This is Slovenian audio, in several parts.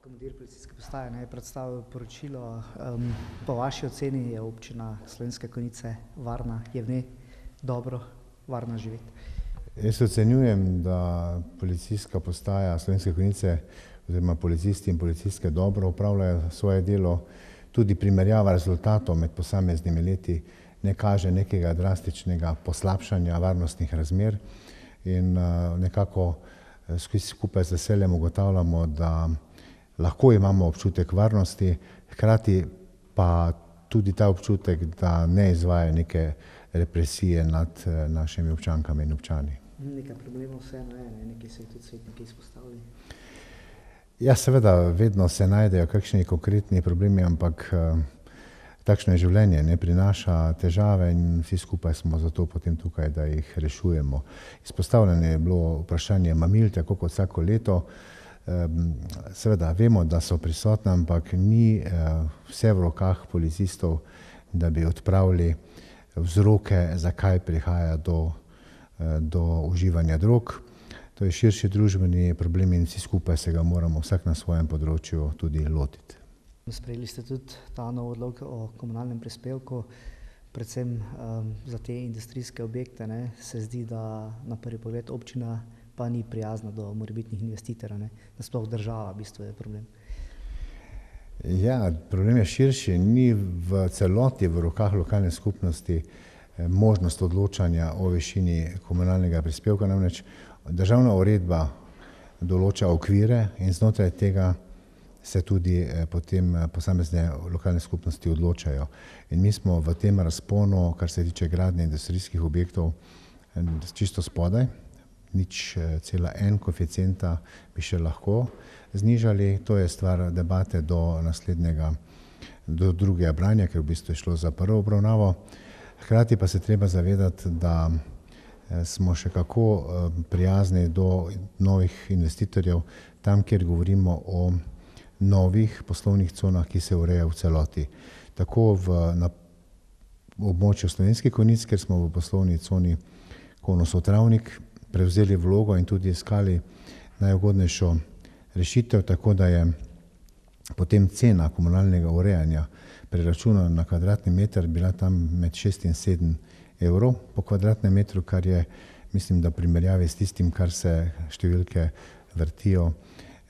Komandir policijske postaje je predstavil poročilo. Po vaši oceni je občina Slovenske Konjice varna, je v njej dobro, varno živeti? Jaz ocenjujem, da policijska postaja Slovenske Konjice oziroma policisti in policistke dobro upravljajo svoje delo. Tudi primerjava rezultatov med posameznimi leti ne kaže nekega drastičnega poslabšanja varnostnih razmer in nekako skupaj z veseljem ugotavljamo, da lahko imamo občutek varnosti, hkrati pa tudi ta občutek, da ne izvaja neke represije nad našimi občankami in občani. Nekaj problemov vseeno je, nekaj so tudi svetniki izpostavili. Ja, seveda, vedno se najdejo kakšni konkretni problemi, ampak takšno je življenje, ne prinaša težave in vsi skupaj smo zato potem tukaj, da jih rešujemo. Izpostavljeno je bilo vprašanje mamil, tako kot vsako leto. Seveda, vemo, da so prisotne, ampak ni vse v rokah policistov, da bi odpravili vzroke, zakaj prihaja do uživanja drog. To je širši družbeni problem in vsi skupaj se ga moramo vsak na svojem področju tudi lotiti. Sprejeli ste tudi ta nov odlok o komunalnem prispevku, predvsem za te industrijske objekte. Se zdi, da na prvi pogled občina pa ni prijazna do morebitnih investitorjev, nasploh država v bistvu je problem. Ja, problem je širši, ni v celoti v rokah lokalne skupnosti možnost odločanja o višini komunalnega prispevka, namreč državna uredba določa okvire in znotraj tega se tudi potem posamezne lokalne skupnosti odločajo. In mi smo v tem razponu, kar se tiče gradnje industrijskih objektov, čisto spodaj, 0,1 koeficienta bi še lahko znižali. To je stvar debate do drugega branja, ker v bistvu je šlo za prvo obravnavo. Hkrati pa se treba zavedati, da smo še kako prijazni do novih investitorjev tam, kjer govorimo o novih poslovnih conah, ki se urejajo v celoti. Tako na območju Slovenskih Konjic, kjer smo v poslovni coni Konosov-Travnik prevzeli vlogo in tudi iskali najugodnejšo rešitev, tako da je potem cena komunalnega urejanja preračunana na kvadratni meter bila tam med 6 in 7 evrov po kvadratnem metru, kar je, mislim, da v primerjavi s tistim, kar se številke vrtijo,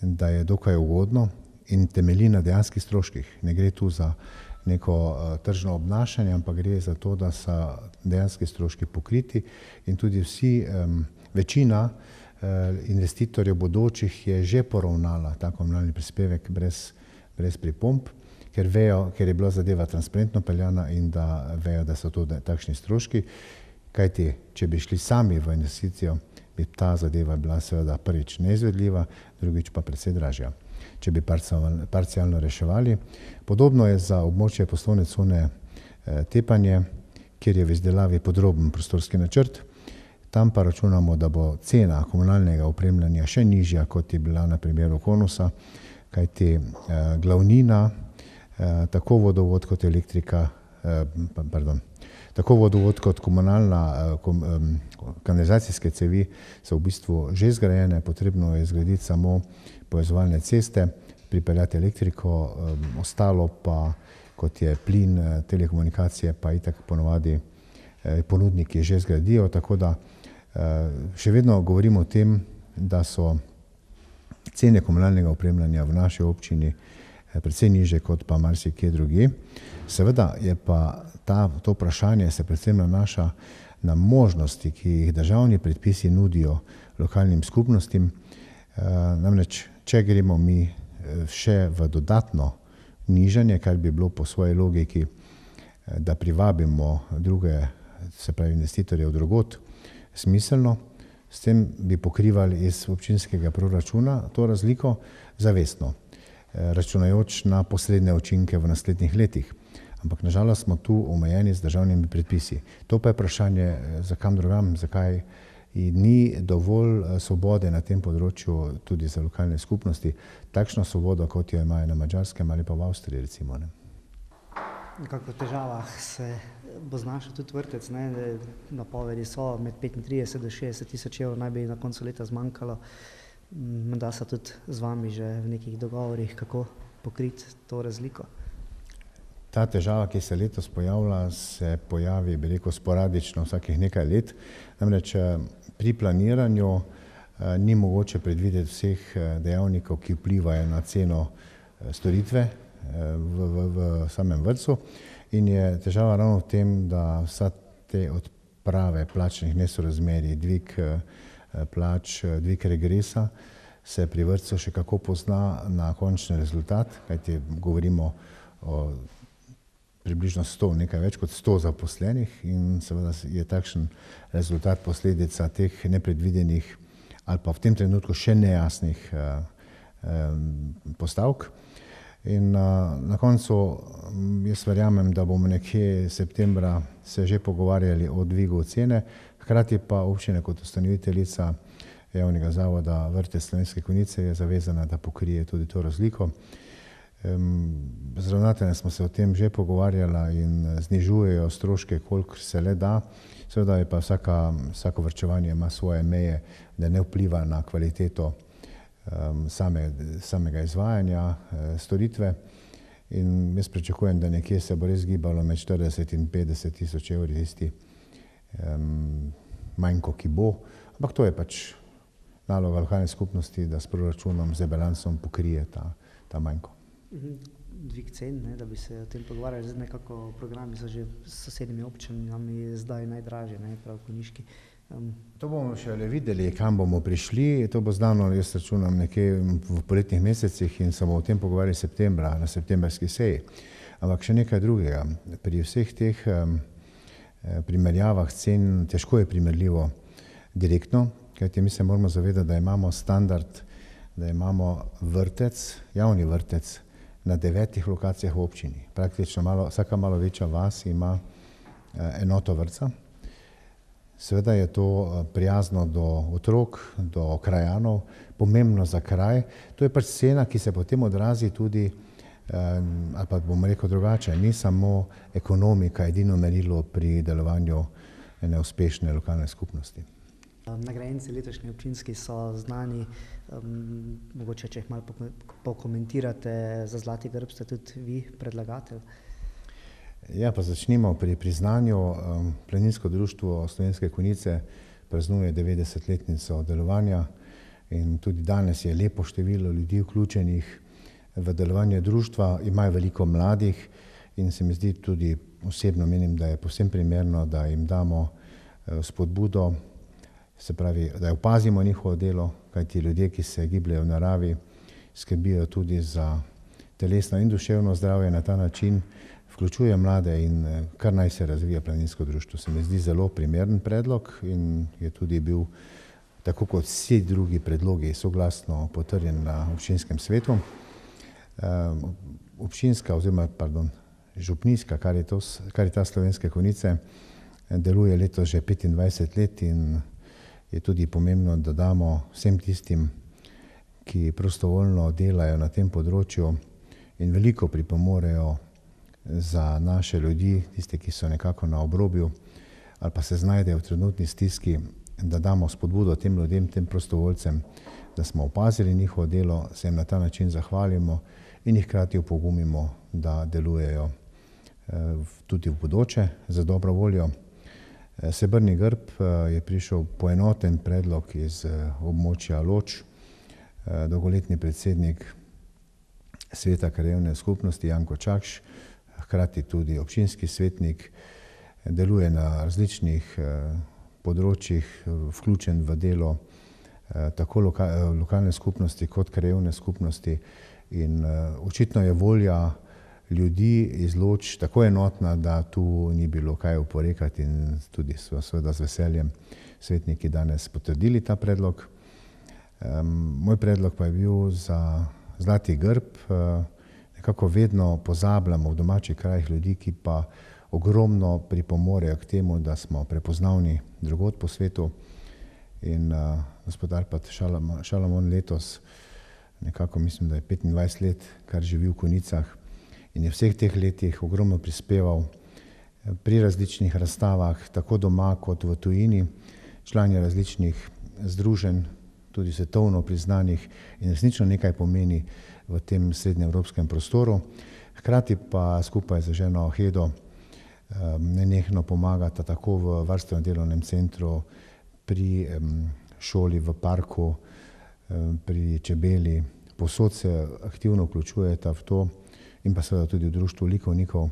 da je dokaj ugodno in temelji na dejanskih stroških. Ne gre tu za neko tržno obnašanje, ampak gre za to, da so dejanski stroški pokriti in tudi večina investitorjev bodočih je že poravnala ta komunalni prispevek brez pripomb, ker je bila zadeva transparentno peljana in da vejo, da so to takšni stroški. Kajti, če bi šli sami v investicijo, bi ta zadeva bila seveda prvič neizvedljiva, drugič pa precej dražja, če bi parcialno reševali. Podobno je za območje poslovne cone Tepanje, kjer je v izdelavi podroben prostorski načrt. Tam pa računamo, da bo cena komunalnega opremljanja še nižja, kot je bila na primeru Konosa, kajti glavnina, tako vodovod kot elektrika, tako vodovod kot komunalna kanalizacijske cevi so v bistvu že zgrajene, potrebno je zgraditi samo povezovalne ceste, pripeljati elektriko, ostalo pa, kot je plin, telekomunikacije, pa itak ponovadi ponudniki že zgradijo, tako da še vedno govorimo o tem, da so cene komunalnega opremljanja v naši občini precej niže kot pa marsikje drugje. Seveda je pa to vprašanje se predvsem nanaša na možnosti, ki jih državni predpisi nudijo lokalnim skupnostim. Namreč, če gremo mi še v dodatno nižanje, kar bi bilo po svoji logiki, da privabimo druge, se pravi investitorje od drugod, smiselno, s tem bi pokrivali iz občinskega proračuna to razliko zavestno, računajoč na posredne učinke v naslednjih letih. Ampak nažalost smo tu omejeni z državnimi predpisi. To pa je vprašanje, zakam drugam, zakaj ni dovolj svobode na tem področju tudi za lokalne skupnosti, takšno svobodo, kot jo imajo na Madžarskem ali pa v Avstriji recimo. Nekako v težavah se bo znašel tudi vrtec, napovedi so med 35 do 60 tisoč evrov naj bi na koncu leta zmanjkalo. Da so tudi z vami že v nekih dogovorih, kako pokriti to razliko? Ta težava, ki se letos pojavlja, se pojavi, bi rekel, sporadično vsakih nekaj let. Namreč pri planiranju ni mogoče predvideti vseh dejavnikov, ki vplivajo na ceno storitve v samem vrtcu, in je težava ravno v tem, da vsa te odprave plačnih nesorazmerij, dvig plač, dvig regresa se pri vrtcu še kako pozna na končni rezultat, kajti govorimo o približno 100, nekaj več kot 100 zaposlenih, in seveda je takšen rezultat posledica teh nepredvidenih ali pa v tem trenutku še nejasnih postavk. In na koncu jaz verjamem, da bomo nekje septembra se že pogovarjali o dvigu cene, hkrati pa občina kot ustanoviteljica javnega zavoda Vrtec Slovenske Konjice je zavezana, da pokrije tudi to razliko. Z ravnateljem smo se o tem že pogovarjali in znižujejo stroške, kolikor se le da. Seveda je pa vsako varčevanje ima svoje meje, da ne vpliva na kvaliteto samega izvajanja storitve. In jaz pričakujem, da nekje se bo res gibalo med 40 in 50 tisoč evri tisti manjko, ki bo. Ampak to je pač naloga lokalne skupnosti, da s proračunom, z rebalansom pokrije ta manjko. Dvig cen, da bi se o tem pogovarjali, zdaj nekako programi so že s sosednjimi občinami zdaj najdražje, prav Konjiški. To bomo šele videli, kam bomo prišli. To bo znano, jaz računam, nekje v poletnih mesecih, in se bomo o tem pogovarjali septembra, na septembrski seji. Ampak še nekaj drugega. Pri vseh teh primerjavah cen težko je primerljivo direktno, kajti mi se moramo zavedati, da imamo standard, da imamo vrtec, javni vrtec na 9 lokacijah v občini. Praktično vsaka malo večja vas ima enoto vrtca. Seveda je to prijazno do otrok, do krajanov, pomembno za kraj. To je pač cena, ki se potem odrazi tudi, ali pa bomo rekel drugače, ni samo ekonomika edino merilo pri delovanju ene uspešne lokalne skupnosti. Nagrajenci letošnji občinski so znani, mogoče če jih malo pokomentirate, za Zlati grb ste tudi vi predlagatelj. Ja, pa začnimo pri priznanju. Planinsko društvo Slovenske Konjice praznuje 90-letnico delovanja in tudi danes je lepo število ljudi vključenih v delovanje društva. Imajo veliko mladih in se mi zdi tudi osebno menim, da je povsem primerno, da jim damo spodbudo, se pravi, da opazimo njihovo delo, kajti ljudje, ki se gibljejo v naravi, skrbijo tudi za telesno in duševno zdravje. Na ta način vključuje mlade in kar naj se razvija planinsko društvo. Se mi zdi zelo primeren predlog in je tudi bil, tako kot vsi drugi predlogi, soglasno potrjen na občinskem svetu. Župnijska Karitas Slovenske Konjice deluje letos že 25 let in je tudi pomembno, da damo vsem tistim, ki prostovoljno delajo na tem področju in veliko pripomorejo za naše ljudi, tiste, ki so nekako na obrobju ali pa se znajdejo v trenutni stiski, da damo spodbudo tem ljudem, tem prostovoljcem, da smo opazili njihovo delo, se jim na ta način zahvalimo in jih hkrati opogumimo, da delujejo tudi v bodoče za dobro voljo. Srebrni grb je prišel poenoten predlog iz območja Loč. Dolgoletni predsednik sveta krajevne skupnosti Janko Čakš, hkrati tudi občinski svetnik, deluje na različnih področjih, vključen v delo tako lokalne skupnosti kot krajevne skupnosti, in očitno je volja ljudi iz Loč tako enotna, da tu ni bilo kaj oporekati, in tudi so seveda z veseljem svetniki danes potrdili ta predlog. Moj predlog pa je bil za Zlati grb. Nekako vedno pozabljamo v domačih krajih ljudi, ki pa ogromno pripomorejo k temu, da smo prepoznavni drugod po svetu. In gospod Arpad Šalamon letos, nekako mislim, da je 25 let, kar živi v Konjicah, in je v vseh teh letih ogromno prispeval pri različnih razstavah, tako doma kot v tujini. Član je različnih združenj, tudi svetovno priznanih in resnično nekaj pomeni v tem srednjeevropskem prostoru. Hkrati pa skupaj z ženo Hedo nenehno pomagata tako v varstvenem delovnem centru, pri šoli v parku, pri čebeli. Povsod se aktivno vključujeta v to in pa seveda tudi v društvu likovnikov,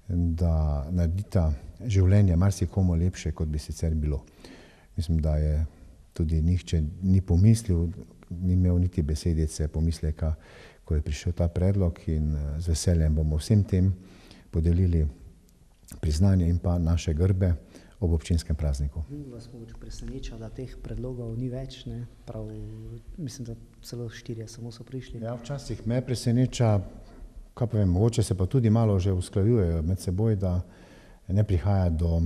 da naredita življenje marsikomu lepše, kot bi sicer bilo. Mislim, da je tudi nihče ni pomislil, ni imel niti besedice pomisleka, ko je prišel ta predlog, in z veseljem bomo vsem tem podelili priznanje in pa naše grbe ob občinskem prazniku. Vas mogoče preseneča, da teh predlogov ni več, ne? Prav, mislim, da celo 4 samo so prišli. Ja, včasih me preseneča, kaj pa vem, mogoče se pa tudi malo že usklajujejo med seboj, da ne prihaja do,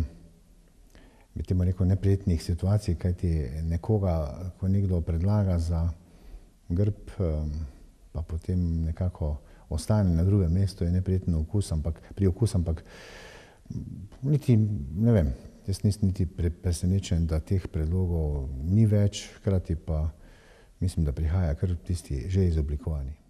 bi temu rekel, neprijetnih situacij, kajti nekoga, ko nekdo predlaga za grb, pa potem nekako ostane na drugem mestu, je neprijeten priokus, ampak niti, ne vem, jaz nisem niti presenečen, da teh predlogov ni več, hkrati pa mislim, da prihaja kar tisti že izoblikovani.